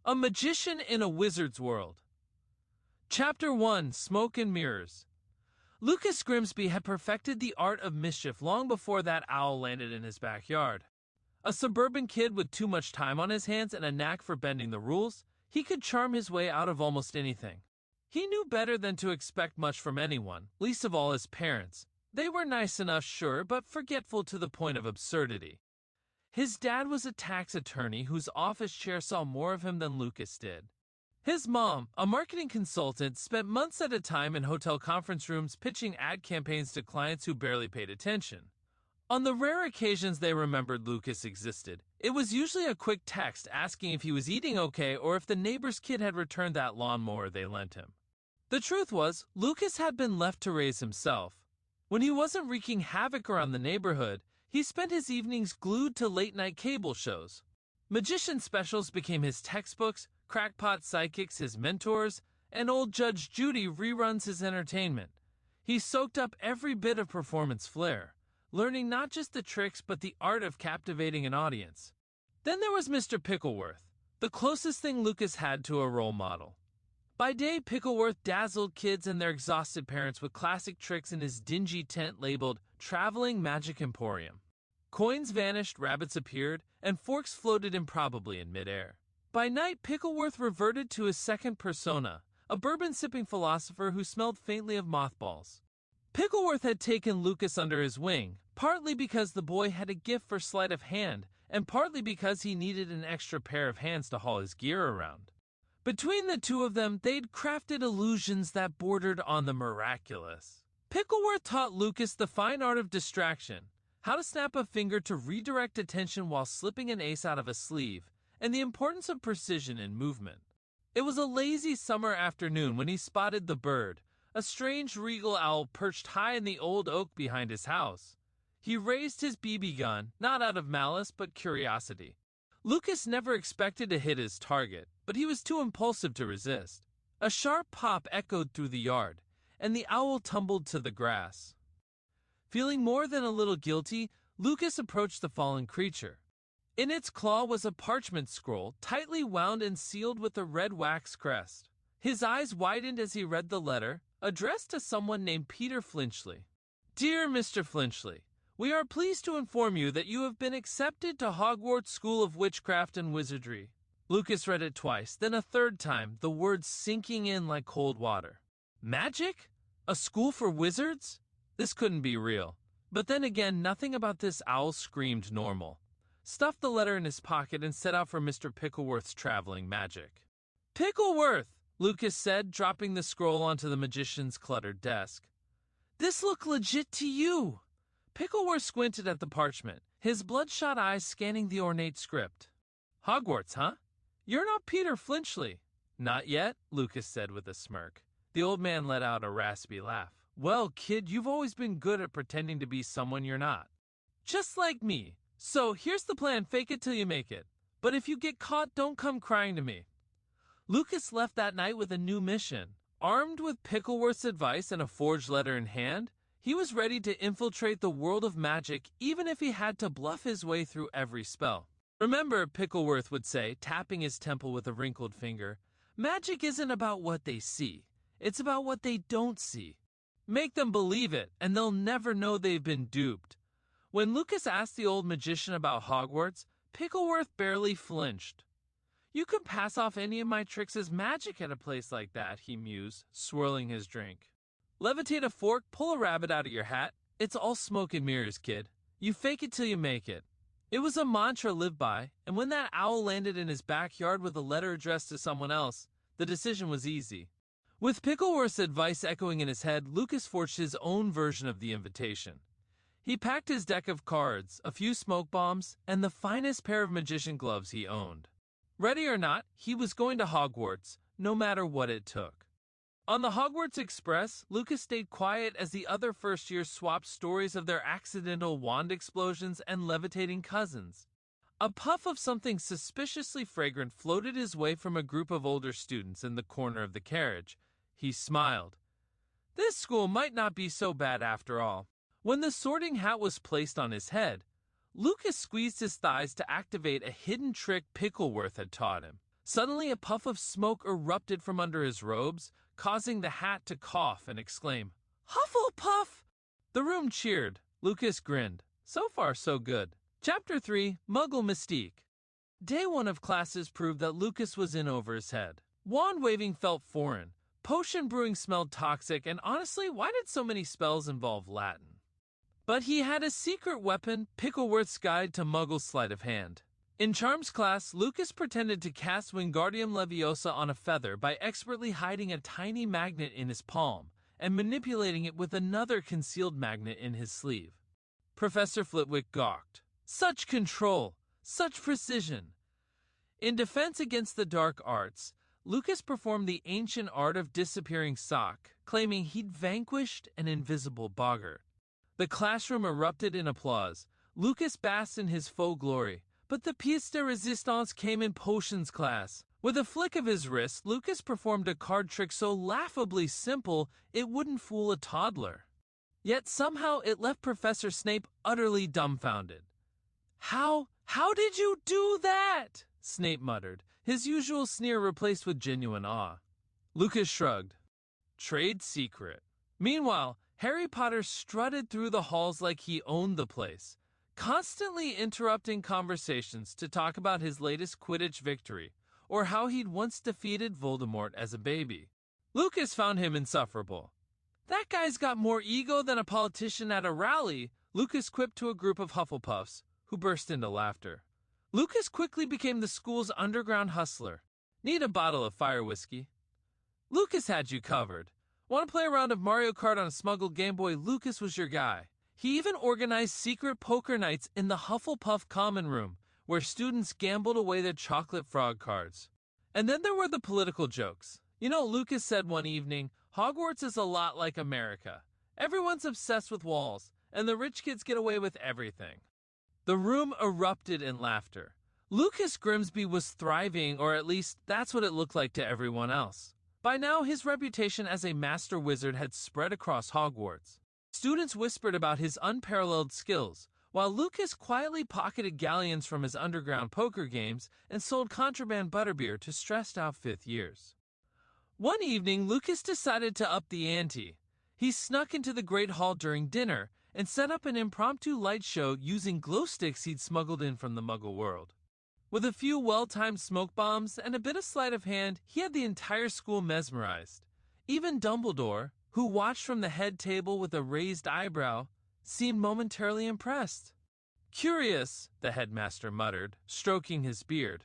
A Magician in a Wizard's World. Chapter 1: Smoke and Mirrors. Lucas Grimsby had perfected the art of mischief long before that owl landed in his backyard. A suburban kid with too much time on his hands and a knack for bending the rules, he could charm his way out of almost anything. He knew better than to expect much from anyone, least of all his parents. They were nice enough, sure, but forgetful to the point of absurdity. His dad was a tax attorney whose office chair saw more of him than Lucas did. His mom, a marketing consultant, spent months at a time in hotel conference rooms pitching ad campaigns to clients who barely paid attention. On the rare occasions they remembered Lucas existed, it was usually a quick text asking if he was eating okay or if the neighbor's kid had returned that lawnmower they lent him. The truth was, Lucas had been left to raise himself. When he wasn't wreaking havoc around the neighborhood, he spent his evenings glued to late-night cable shows. Magician specials became his textbooks, crackpot psychics his mentors, and old Judge Judy reruns his entertainment. He soaked up every bit of performance flair, learning not just the tricks but the art of captivating an audience. Then there was Mr. Pickleworth, the closest thing Lucas had to a role model. By day, Pickleworth dazzled kids and their exhausted parents with classic tricks in his dingy tent labeled Traveling Magic Emporium. Coins vanished, rabbits appeared, and forks floated improbably in midair. By night, Pickleworth reverted to his second persona, a bourbon-sipping philosopher who smelled faintly of mothballs. Pickleworth had taken Lucas under his wing, partly because the boy had a gift for sleight of hand, and partly because he needed an extra pair of hands to haul his gear around. Between the two of them, they'd crafted illusions that bordered on the miraculous. Pickleworth taught Lucas the fine art of distraction, how to snap a finger to redirect attention while slipping an ace out of a sleeve, and the importance of precision in movement. It was a lazy summer afternoon when he spotted the bird, a strange regal owl perched high in the old oak behind his house. He raised his BB gun, not out of malice but curiosity. Lucas never expected to hit his target, but he was too impulsive to resist. A sharp pop echoed through the yard, and the owl tumbled to the grass. Feeling more than a little guilty, Lucas approached the fallen creature. In its claw was a parchment scroll, tightly wound and sealed with a red wax crest. His eyes widened as he read the letter, addressed to someone named Peter Flinchley. Dear Mr. Flinchley, we are pleased to inform you that you have been accepted to Hogwarts School of Witchcraft and Wizardry. Lucas read it twice, then a third time, the words sinking in like cold water. Magic? A school for wizards? This couldn't be real. But then again, nothing about this owl screamed normal. Stuffed the letter in his pocket and set out for Mr. Pickleworth's traveling magic. Pickleworth, Lucas said, dropping the scroll onto the magician's cluttered desk. This look legit to you. Pickleworth squinted at the parchment, his bloodshot eyes scanning the ornate script. Hogwarts, huh? You're not Peter Flinchley. Not yet, Lucas said with a smirk. The old man let out a raspy laugh. Well, kid, you've always been good at pretending to be someone you're not. Just like me. So here's the plan, fake it till you make it. But if you get caught, don't come crying to me. Lucas left that night with a new mission. Armed with Pickleworth's advice and a forged letter in hand, he was ready to infiltrate the world of magic even if he had to bluff his way through every spell. Remember, Pickleworth would say, tapping his temple with a wrinkled finger, magic isn't about what they see, it's about what they don't see. Make them believe it, and they'll never know they've been duped. When Lucas asked the old magician about Hogwarts, Pickleworth barely flinched. You could pass off any of my tricks as magic at a place like that, he mused, swirling his drink. Levitate a fork, pull a rabbit out of your hat. It's all smoke and mirrors, kid. You fake it till you make it. It was a mantra lived by, and when that owl landed in his backyard with a letter addressed to someone else, the decision was easy. With Pickleworth's advice echoing in his head, Lucas forged his own version of the invitation. He packed his deck of cards, a few smoke bombs, and the finest pair of magician gloves he owned. Ready or not, he was going to Hogwarts, no matter what it took. On the Hogwarts Express, Lucas stayed quiet as the other first-years swapped stories of their accidental wand explosions and levitating cousins. A puff of something suspiciously fragrant floated his way from a group of older students in the corner of the carriage. He smiled. This school might not be so bad after all. When the sorting hat was placed on his head, Lucas squeezed his thighs to activate a hidden trick Pickleworth had taught him. Suddenly, a puff of smoke erupted from under his robes, causing the hat to cough and exclaim, "Hufflepuff!" The room cheered. Lucas grinned. So far, so good. Chapter 3, Muggle Mystique. Day 1 of classes proved that Lucas was in over his head. Wand waving felt foreign. Potion brewing smelled toxic, and honestly, why did so many spells involve Latin? But he had a secret weapon, Pickleworth's Guide to Muggle Sleight of Hand. In Charms class, Lucas pretended to cast Wingardium Leviosa on a feather by expertly hiding a tiny magnet in his palm and manipulating it with another concealed magnet in his sleeve. Professor Flitwick gawked. Such control! Such precision! In defense against the dark arts, Lucas performed the ancient art of disappearing sock, claiming he'd vanquished an invisible boggart. The classroom erupted in applause. Lucas basked in his faux glory, but the pièce de résistance came in potions class. With a flick of his wrist, Lucas performed a card trick so laughably simple it wouldn't fool a toddler. Yet somehow it left Professor Snape utterly dumbfounded. How did you do that?" Snape muttered, his usual sneer replaced with genuine awe. Lucas shrugged. Trade secret. Meanwhile, Harry Potter strutted through the halls like he owned the place, constantly interrupting conversations to talk about his latest Quidditch victory, or how he'd once defeated Voldemort as a baby. Lucas found him insufferable. "That guy's got more ego than a politician at a rally," Lucas quipped to a group of Hufflepuffs, who burst into laughter. Lucas quickly became the school's underground hustler. "Need a bottle of fire whiskey?" Lucas had you covered. Want to play a round of Mario Kart on a smuggled Game Boy? Lucas was your guy. He even organized secret poker nights in the Hufflepuff common room, where students gambled away their chocolate frog cards. And then there were the political jokes. Lucas said one evening, Hogwarts is a lot like America. Everyone's obsessed with walls, and the rich kids get away with everything. The room erupted in laughter. Lucas Grimsby was thriving, or at least that's what it looked like to everyone else. By now, his reputation as a master wizard had spread across Hogwarts. Students whispered about his unparalleled skills, while Lucas quietly pocketed galleons from his underground poker games and sold contraband butterbeer to stressed-out fifth years. One evening, Lucas decided to up the ante. He snuck into the Great Hall during dinner and set up an impromptu light show using glow sticks he'd smuggled in from the Muggle world. With a few well-timed smoke bombs and a bit of sleight of hand, he had the entire school mesmerized. Even Dumbledore, who watched from the head table with a raised eyebrow, seemed momentarily impressed. "Curious," the headmaster muttered, stroking his beard,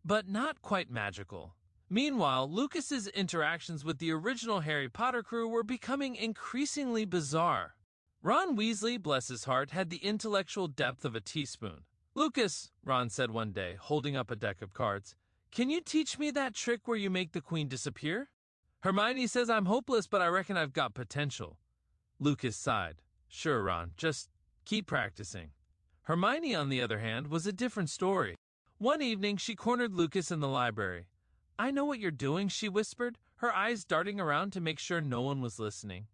"but not quite magical." Meanwhile, Lucas's interactions with the original Harry Potter crew were becoming increasingly bizarre. Ron Weasley, bless his heart, had the intellectual depth of a teaspoon. "Lucas," Ron said one day, holding up a deck of cards, "can you teach me that trick where you make the queen disappear?" "Hermione says I'm hopeless, but I reckon I've got potential." Lucas sighed. "Sure, Ron, just keep practicing." Hermione, on the other hand, was a different story. One evening, she cornered Lucas in the library. "I know what you're doing," she whispered, her eyes darting around to make sure no one was listening.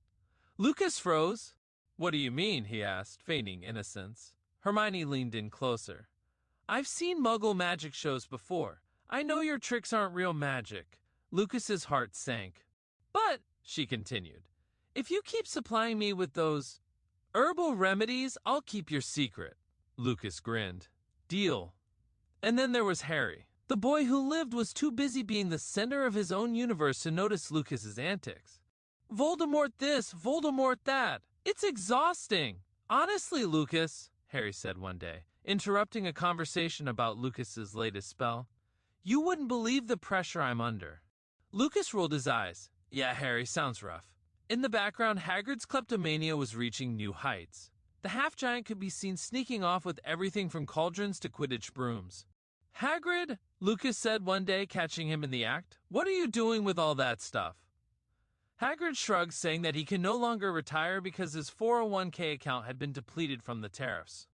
Lucas froze. "What do you mean?" he asked, feigning innocence. Hermione leaned in closer. "I've seen Muggle magic shows before. I know your tricks aren't real magic." Lucas's heart sank. "But," she continued, "if you keep supplying me with those herbal remedies, I'll keep your secret." Lucas grinned. "Deal." And then there was Harry. The boy who lived was too busy being the center of his own universe to notice Lucas's antics. "Voldemort this, Voldemort that. It's exhausting." "Honestly, Lucas," Harry said one day, interrupting a conversation about Lucas's latest spell, "you wouldn't believe the pressure I'm under." Lucas rolled his eyes. "Yeah, Harry, sounds rough." In the background, Hagrid's kleptomania was reaching new heights. The half-giant could be seen sneaking off with everything from cauldrons to Quidditch brooms. "Hagrid," Lucas said one day, catching him in the act, "what are you doing with all that stuff?" Hagrid shrugged, saying that he can no longer retire because his 401k account had been depleted from the tariffs.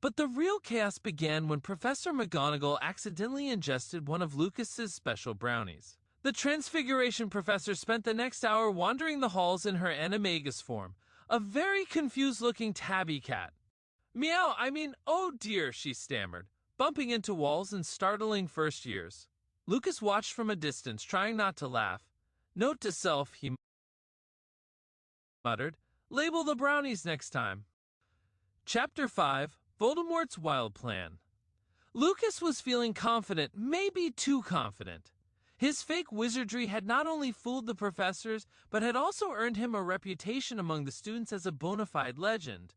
But the real chaos began when Professor McGonagall accidentally ingested one of Lucas's special brownies. The Transfiguration Professor spent the next hour wandering the halls in her animagus form, a very confused-looking tabby cat. "Meow, oh dear," she stammered, bumping into walls and startling first years. Lucas watched from a distance, trying not to laugh. Note to self, he muttered. Label the brownies next time. Chapter 5, Voldemort's Wild Plan. Lucas was feeling confident, maybe too confident. His fake wizardry had not only fooled the professors, but had also earned him a reputation among the students as a bona fide legend.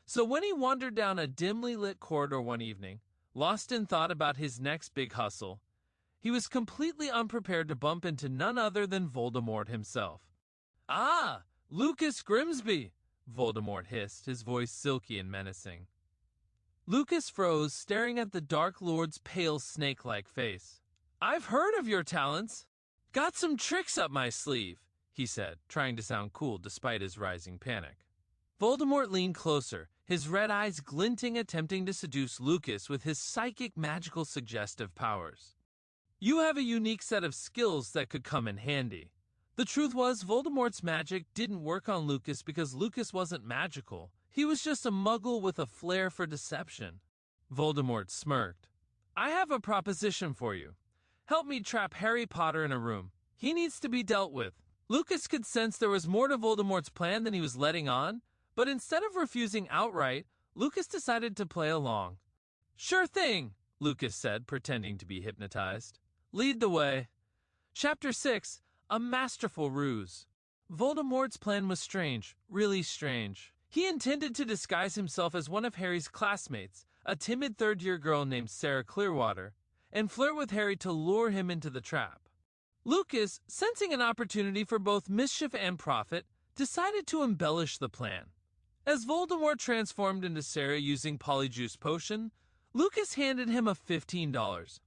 So when he wandered down a dimly lit corridor one evening, lost in thought about his next big hustle, he was completely unprepared to bump into none other than Voldemort himself. "Ah, Lucas Grimsby!" Voldemort hissed, his voice silky and menacing. Lucas froze, staring at the Dark Lord's pale snake-like face. "I've heard of your talents. Got some tricks up my sleeve," he said, trying to sound cool despite his rising panic. Voldemort leaned closer, his red eyes glinting, attempting to seduce Lucas with his psychic magical suggestive powers. "You have a unique set of skills that could come in handy." The truth was, Voldemort's magic didn't work on Lucas because Lucas wasn't magical. He was just a muggle with a flair for deception. Voldemort smirked. "I have a proposition for you. Help me trap Harry Potter in a room. He needs to be dealt with." Lucas could sense there was more to Voldemort's plan than he was letting on, but instead of refusing outright, Lucas decided to play along. "Sure thing," Lucas said, pretending to be hypnotized. "Lead the way." Chapter 6, A Masterful Ruse. Voldemort's plan was strange, really strange. He intended to disguise himself as one of Harry's classmates, a timid third-year girl named Sarah Clearwater, and flirt with Harry to lure him into the trap. Lucas, sensing an opportunity for both mischief and profit, decided to embellish the plan. As Voldemort transformed into Sarah using Polyjuice Potion, Lucas handed him a $15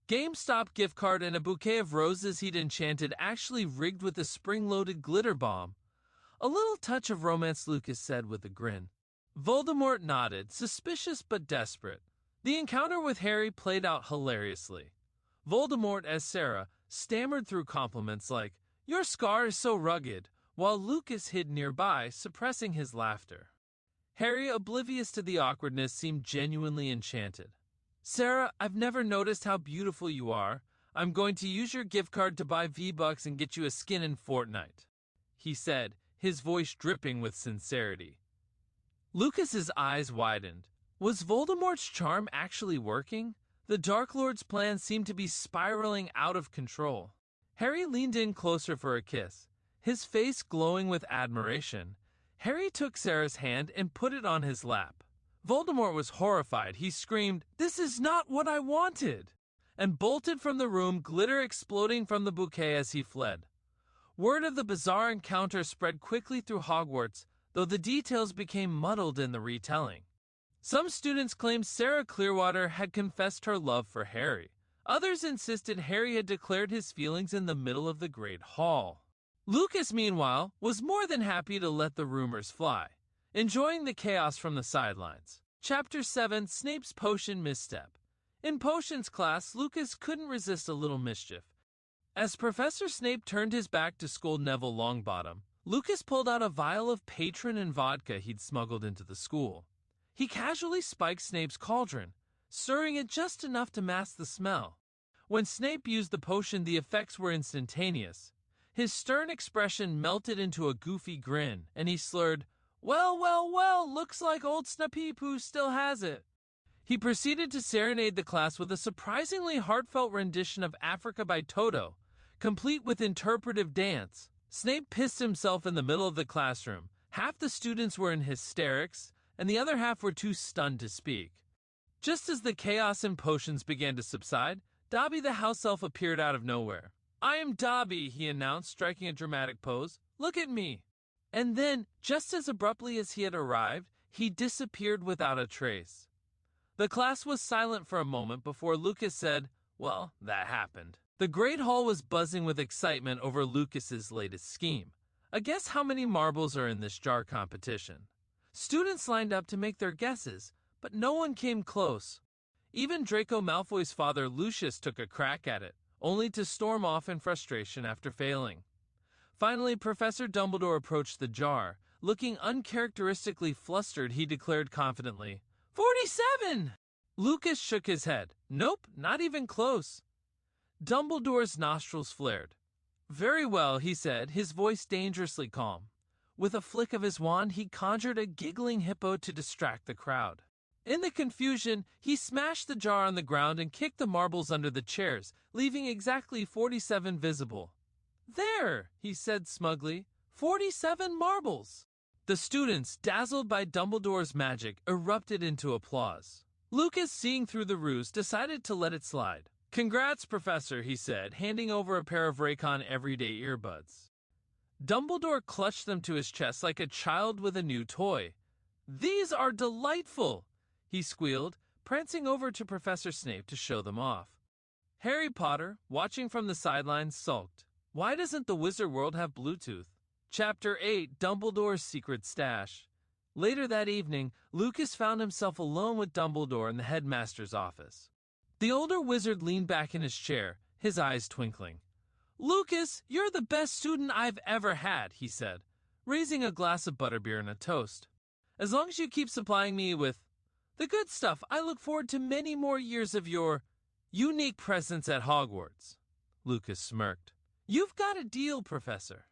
GameStop gift card and a bouquet of roses he'd enchanted, actually rigged with a spring-loaded glitter bomb. "A little touch of romance," Lucas said with a grin. Voldemort nodded, suspicious but desperate. The encounter with Harry played out hilariously. Voldemort, as Sarah, stammered through compliments like, "Your scar is so rugged," while Lucas hid nearby, suppressing his laughter. Harry, oblivious to the awkwardness, seemed genuinely enchanted. "Sarah, I've never noticed how beautiful you are. I'm going to use your gift card to buy V-Bucks and get you a skin in Fortnite," he said, his voice dripping with sincerity. Lucas's eyes widened. Was Voldemort's charm actually working? The Dark Lord's plan seemed to be spiraling out of control. Harry leaned in closer for a kiss, his face glowing with admiration. Harry took Sarah's hand and put it on his lap. Voldemort was horrified. He screamed, "This is not what I wanted!" and bolted from the room, glitter exploding from the bouquet as he fled. Word of the bizarre encounter spread quickly through Hogwarts, though the details became muddled in the retelling. Some students claimed Sarah Clearwater had confessed her love for Harry. Others insisted Harry had declared his feelings in the middle of the Great Hall. Lucas, meanwhile, was more than happy to let the rumors fly, enjoying the chaos from the sidelines. Chapter 7, Snape's Potion Misstep. In Potions class, Lucas couldn't resist a little mischief. As Professor Snape turned his back to scold Neville Longbottom, Lucas pulled out a vial of Patron and vodka he'd smuggled into the school. He casually spiked Snape's cauldron, stirring it just enough to mask the smell. When Snape used the potion, the effects were instantaneous. His stern expression melted into a goofy grin, and he slurred, "Well, well, well, looks like old Snapeepoo still has it." He proceeded to serenade the class with a surprisingly heartfelt rendition of Africa by Toto, complete with interpretive dance. Snape pissed himself in the middle of the classroom. Half the students were in hysterics, and the other half were too stunned to speak. Just as the chaos and potions began to subside, Dobby the house elf appeared out of nowhere. "I am Dobby," he announced, striking a dramatic pose. "Look at me." And then, just as abruptly as he had arrived, he disappeared without a trace. The class was silent for a moment before Lucas said, "Well, that happened." The Great Hall was buzzing with excitement over Lucas's latest scheme. A guess how many marbles are in this jar competition. Students lined up to make their guesses, but no one came close. Even Draco Malfoy's father Lucius took a crack at it, only to storm off in frustration after failing. Finally, Professor Dumbledore approached the jar. Looking uncharacteristically flustered, he declared confidently, 47! Lucas shook his head. Nope, not even close. Dumbledore's nostrils flared. "Very well," he said, his voice dangerously calm. With a flick of his wand, he conjured a giggling hippo to distract the crowd. In the confusion, he smashed the jar on the ground and kicked the marbles under the chairs, leaving exactly 47 visible. "There," he said smugly, 47 marbles." The students, dazzled by Dumbledore's magic, erupted into applause. Lucas, seeing through the ruse, decided to let it slide. "Congrats, Professor," he said, handing over a pair of Raycon Everyday earbuds. Dumbledore clutched them to his chest like a child with a new toy. "These are delightful," he squealed, prancing over to Professor Snape to show them off. Harry Potter, watching from the sidelines, sulked. Why doesn't the wizard world have Bluetooth? Chapter 8, Dumbledore's Secret Stash. Later that evening, Lucas found himself alone with Dumbledore in the headmaster's office. The older wizard leaned back in his chair, his eyes twinkling. "Lucas, you're the best student I've ever had," he said, raising a glass of butterbeer and a toast. "As long as you keep supplying me with the good stuff, I look forward to many more years of your unique presence at Hogwarts." Lucas smirked. "You've got a deal, Professor.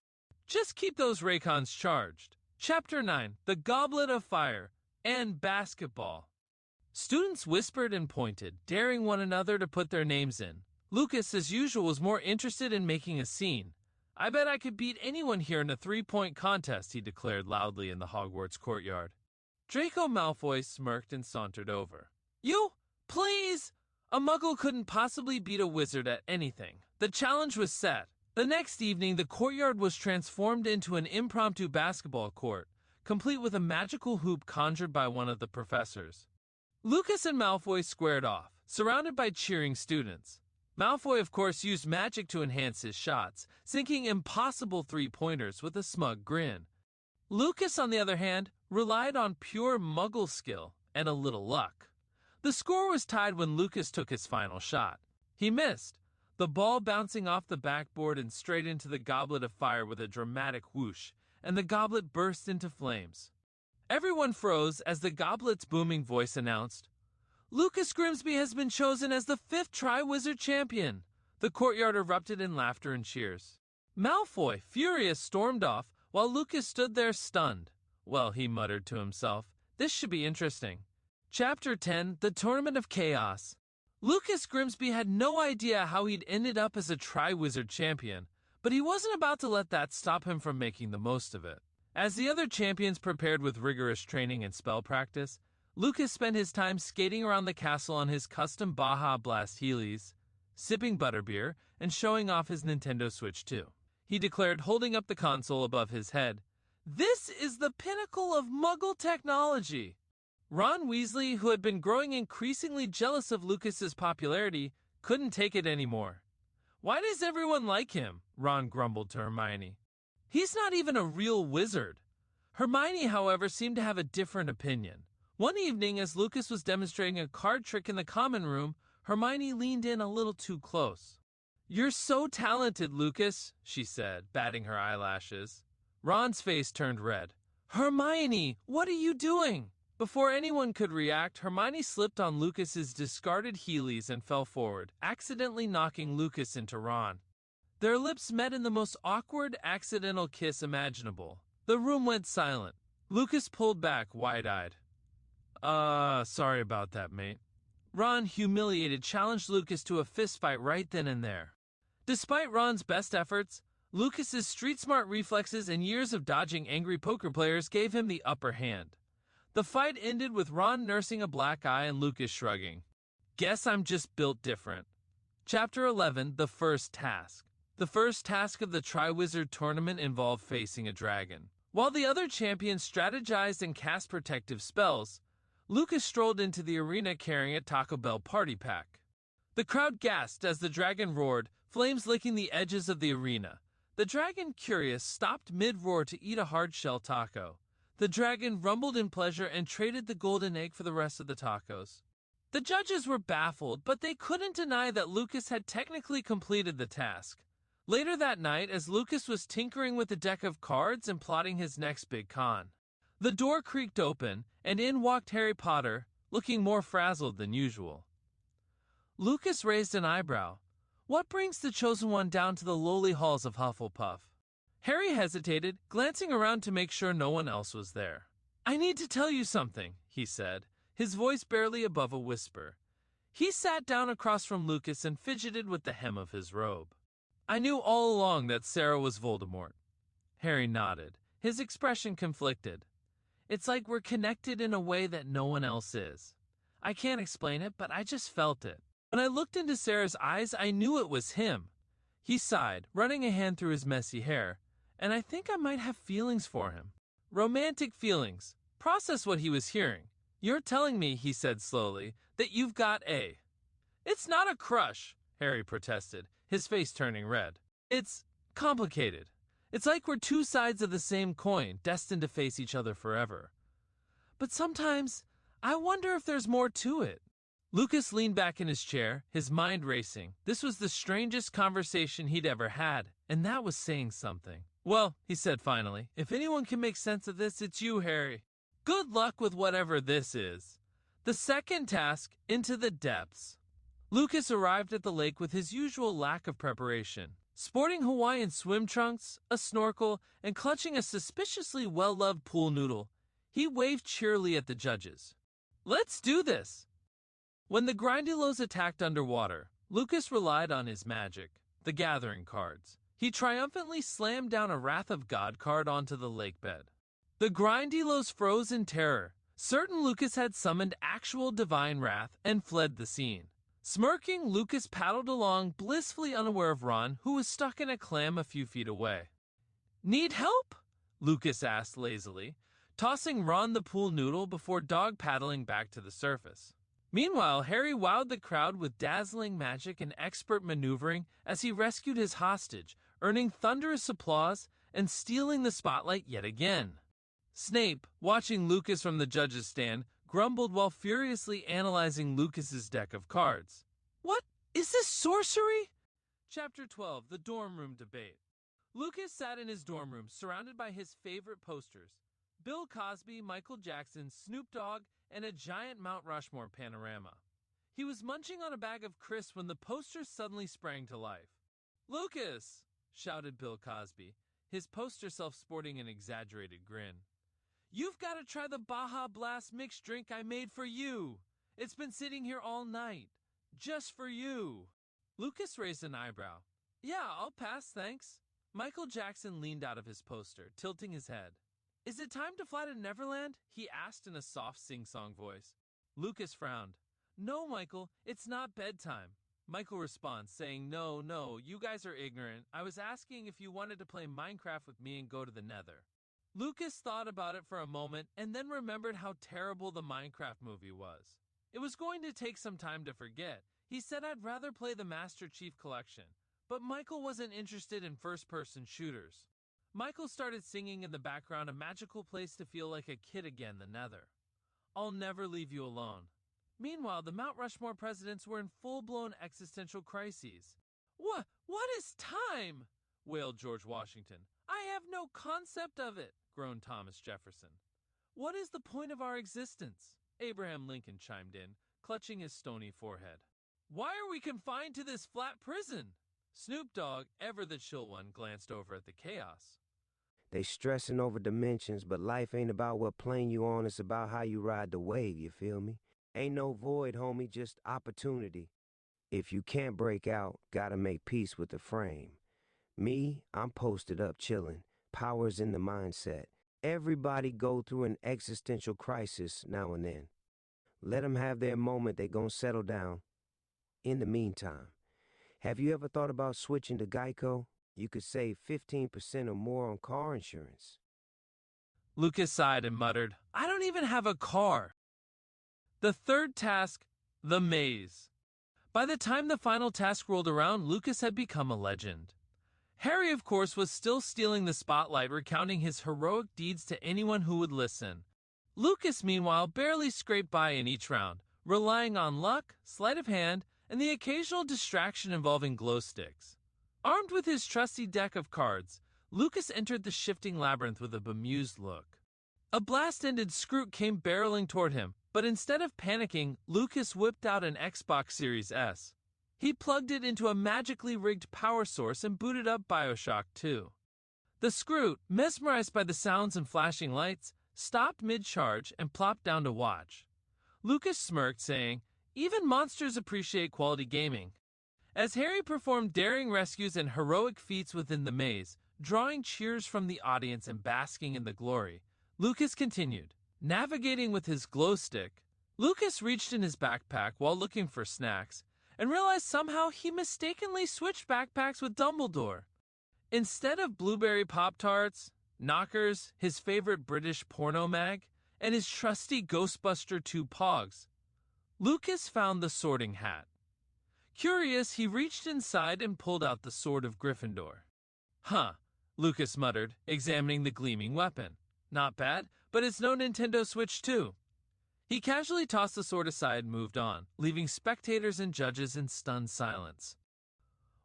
Just keep those Raycons charged." Chapter 9, The Goblet of Fire and Basketball. Students whispered and pointed, daring one another to put their names in. Lucas, as usual, was more interested in making a scene. "I bet I could beat anyone here in a three-point contest," he declared loudly in the Hogwarts courtyard. Draco Malfoy smirked and sauntered over. "You? Please!" A muggle couldn't possibly beat a wizard at anything. The challenge was set. The next evening, the courtyard was transformed into an impromptu basketball court, complete with a magical hoop conjured by one of the professors. Lucas and Malfoy squared off, surrounded by cheering students. Malfoy, of course, used magic to enhance his shots, sinking impossible three-pointers with a smug grin. Lucas, on the other hand, relied on pure muggle skill and a little luck. The score was tied when Lucas took his final shot. He missed, the ball bouncing off the backboard and straight into the goblet of fire with a dramatic whoosh, and the goblet burst into flames. Everyone froze as the goblet's booming voice announced, "Lucas Grimsby has been chosen as the 5th Triwizard Champion." The courtyard erupted in laughter and cheers. Malfoy, furious, stormed off, while Lucas stood there stunned. "Well," he muttered to himself, "this should be interesting." Chapter 10, The Tournament of Chaos. Lucas Grimsby had no idea how he'd ended up as a Triwizard Champion, but he wasn't about to let that stop him from making the most of it. As the other champions prepared with rigorous training and spell practice, Lucas spent his time skating around the castle on his custom Baja Blast Heelys, sipping butterbeer, and showing off his Nintendo Switch 2. He declared, holding up the console above his head, "This is the pinnacle of Muggle technology." Ron Weasley, who had been growing increasingly jealous of Lucas's popularity, couldn't take it anymore. "Why does everyone like him?" Ron grumbled to Hermione. "He's not even a real wizard." Hermione, however, seemed to have a different opinion. One evening, as Lucas was demonstrating a card trick in the common room, Hermione leaned in a little too close. "You're so talented, Lucas," she said, batting her eyelashes. Ron's face turned red. "Hermione, what are you doing?" Before anyone could react, Hermione slipped on Lucas's discarded Heelys and fell forward, accidentally knocking Lucas into Ron. Their lips met in the most awkward, accidental kiss imaginable. The room went silent. Lucas pulled back, wide-eyed. Sorry about that, mate." Ron, humiliated, challenged Lucas to a fistfight right then and there. Despite Ron's best efforts, Lucas's street-smart reflexes and years of dodging angry poker players gave him the upper hand. The fight ended with Ron nursing a black eye and Lucas shrugging. "Guess I'm just built different." Chapter 11, The First Task. The first task of the Triwizard Tournament involved facing a dragon. While the other champions strategized and cast protective spells, Lucas strolled into the arena carrying a Taco Bell party pack. The crowd gasped as the dragon roared, flames licking the edges of the arena. The dragon, curious, stopped mid-roar to eat a hard-shell taco. The dragon rumbled in pleasure and traded the golden egg for the rest of the tacos. The judges were baffled, but they couldn't deny that Lucas had technically completed the task. Later that night, as Lucas was tinkering with a deck of cards and plotting his next big con, the door creaked open, and in walked Harry Potter, looking more frazzled than usual. Lucas raised an eyebrow. What brings the chosen one down to the lowly halls of Hufflepuff? Harry hesitated, glancing around to make sure no one else was there. I need to tell you something, he said, his voice barely above a whisper. He sat down across from Lucas and fidgeted with the hem of his robe. I knew all along that Sarah was Voldemort. Harry nodded, his expression conflicted. It's like we're connected in a way that no one else is. I can't explain it, but I just felt it. When I looked into Sarah's eyes, I knew it was him. He sighed, running a hand through his messy hair, and I think I might have feelings for him. Romantic feelings. Process what he was hearing. You're telling me, he said slowly, that you've got a... It's not a crush, Harry protested, his face turning red. It's complicated. It's like we're two sides of the same coin, destined to face each other forever. But sometimes, I wonder if there's more to it. Lucas leaned back in his chair, his mind racing. This was the strangest conversation he'd ever had, and that was saying something. Well, he said finally, if anyone can make sense of this, it's you, Harry. Good luck with whatever this is. The second task, into the depths. Lucas arrived at the lake with his usual lack of preparation. Sporting Hawaiian swim trunks, a snorkel, and clutching a suspiciously well-loved pool noodle, he waved cheerily at the judges. Let's do this! When the Grindylows attacked underwater, Lucas relied on his magic, the Gathering cards. He triumphantly slammed down a Wrath of God card onto the lake bed. The Grindylows froze in terror, certain Lucas had summoned actual divine wrath and fled the scene. Smirking, Lucas paddled along, blissfully unaware of Ron, who was stuck in a clam a few feet away. Need help? Lucas asked lazily, tossing Ron the pool noodle before dog paddling back to the surface. Meanwhile, Harry wowed the crowd with dazzling magic and expert maneuvering as he rescued his hostage, earning thunderous applause and stealing the spotlight yet again. Snape, watching Lucas from the judges' stand, grumbled while furiously analyzing Lucas's deck of cards. What? Is this sorcery? Chapter 12, The Dorm Room Debate. Lucas sat in his dorm room, surrounded by his favorite posters. Bill Cosby, Michael Jackson, Snoop Dogg, and a giant Mount Rushmore panorama. He was munching on a bag of crisps when the posters suddenly sprang to life. Lucas! Shouted Bill Cosby, his poster self sporting an exaggerated grin. You've got to try the Baja Blast mixed drink I made for you. It's been sitting here all night. Just for you. Lucas raised an eyebrow. Yeah, I'll pass, thanks. Michael Jackson leaned out of his poster, tilting his head. Is it time to fly to Neverland? He asked in a soft sing-song voice. Lucas frowned. No, Michael, it's not bedtime. Michael responds, saying, No, you guys are ignorant. I was asking if you wanted to play Minecraft with me and go to the Nether. Lucas thought about it for a moment and then remembered how terrible the Minecraft movie was. It was going to take some time to forget. He said I'd rather play the Master Chief Collection, but Michael wasn't interested in first-person shooters. Michael started singing in the background a magical place to feel like a kid again, the Nether. I'll never leave you alone. Meanwhile, the Mount Rushmore presidents were in full-blown existential crises. What is time? Wailed George Washington. I have no concept of it, groaned Thomas Jefferson. What is the point of our existence? Abraham Lincoln chimed in, clutching his stony forehead. Why are we confined to this flat prison? Snoop Dogg, ever the chill one, glanced over at the chaos. They stressing over dimensions, but life ain't about what plane you on, it's about how you ride the wave, you feel me? Ain't no void, homie, just opportunity. If you can't break out, gotta make peace with the frame. Me, I'm posted up chillin', power's in the mindset. Everybody go through an existential crisis now and then. Let 'em have their moment, they gon' settle down. In the meantime, have you ever thought about switching to Geico? You could save 15% or more on car insurance. Lucas sighed and muttered, I don't even have a car. The third task, the maze. By the time the final task rolled around, Lucas had become a legend. Harry, of course, was still stealing the spotlight, recounting his heroic deeds to anyone who would listen. Lucas, meanwhile, barely scraped by in each round, relying on luck, sleight of hand, and the occasional distraction involving glow sticks. Armed with his trusty deck of cards, Lucas entered the shifting labyrinth with a bemused look. A blast-ended Scroot came barreling toward him, but instead of panicking, Lucas whipped out an Xbox Series S. He plugged it into a magically rigged power source and booted up BioShock 2. The Scroot, mesmerized by the sounds and flashing lights, stopped mid-charge and plopped down to watch. Lucas smirked, saying, "Even monsters appreciate quality gaming." As Harry performed daring rescues and heroic feats within the maze, drawing cheers from the audience and basking in the glory, Lucas continued, navigating with his glow stick. Lucas reached in his backpack while looking for snacks and realized somehow he mistakenly switched backpacks with Dumbledore. Instead of blueberry Pop-Tarts, Knockers, his favorite British porno mag, and his trusty Ghostbuster 2 Pogs, Lucas found the sorting hat. Curious, he reached inside and pulled out the sword of Gryffindor. "Huh," Lucas muttered, examining the gleaming weapon. "Not bad, but it's no Nintendo Switch 2. He casually tossed the sword aside and moved on, leaving spectators and judges in stunned silence.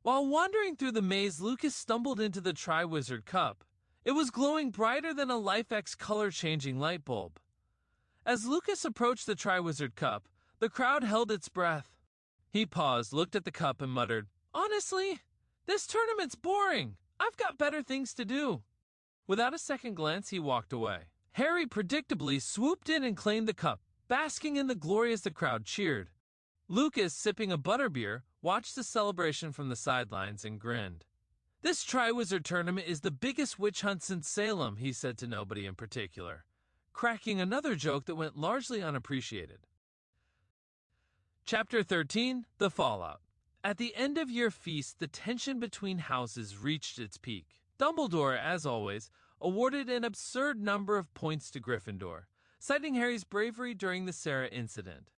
While wandering through the maze, Lucas stumbled into the Triwizard Cup. It was glowing brighter than a LifeX color-changing light bulb. As Lucas approached the Triwizard Cup, the crowd held its breath. He paused, looked at the cup, and muttered, "Honestly, this tournament's boring. I've got better things to do." Without a second glance, he walked away. Harry predictably swooped in and claimed the cup, basking in the glory as the crowd cheered. Lucas, sipping a butterbeer, watched the celebration from the sidelines and grinned. "This Triwizard tournament is the biggest witch hunt since Salem," he said to nobody in particular, cracking another joke that went largely unappreciated. Chapter 13, The Fallout. At the end-of-year feast, the tension between houses reached its peak. Dumbledore, as always, awarded an absurd number of points to Gryffindor, citing Harry's bravery during the Sarah incident.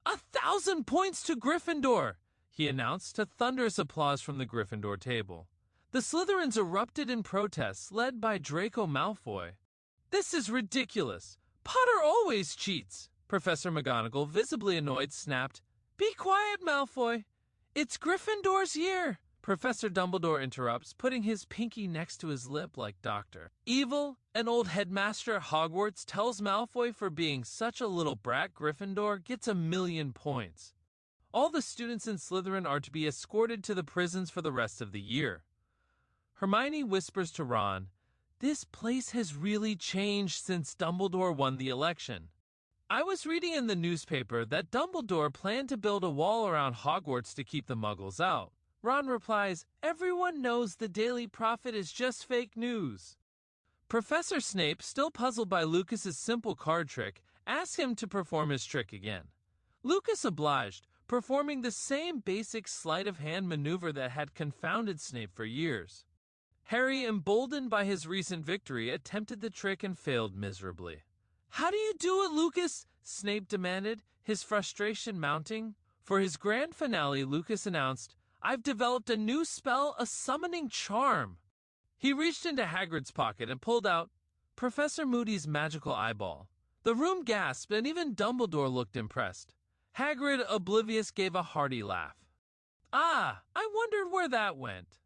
1,000 points to Gryffindor! He announced, to thunderous applause from the Gryffindor table. The Slytherins erupted in protests, led by Draco Malfoy. "This is ridiculous! Potter always cheats!" Professor McGonagall, visibly annoyed, snapped, "Be quiet, Malfoy! It's Gryffindor's year!" Professor Dumbledore interrupts, putting his pinky next to his lip like Doctor Evil, an old headmaster at Hogwarts, tells Malfoy for being such a little brat Gryffindor gets 1,000,000 points. All the students in Slytherin are to be escorted to the prisons for the rest of the year. Hermione whispers to Ron, "This place has really changed since Dumbledore won the election." "I was reading in the newspaper that Dumbledore planned to build a wall around Hogwarts to keep the Muggles out." Ron replies, "Everyone knows the Daily Prophet is just fake news." Professor Snape, still puzzled by Lucas's simple card trick, asks him to perform his trick again. Lucas obliged, performing the same basic sleight-of-hand maneuver that had confounded Snape for years. Harry, emboldened by his recent victory, attempted the trick and failed miserably. "How do you do it, Lucas?" Snape demanded, his frustration mounting. For his grand finale, Lucas announced, "I've developed a new spell, a summoning charm." He reached into Hagrid's pocket and pulled out Professor Moody's magical eyeball. The room gasped, and even Dumbledore looked impressed. Hagrid, oblivious, gave a hearty laugh. "Ah, I wondered where that went."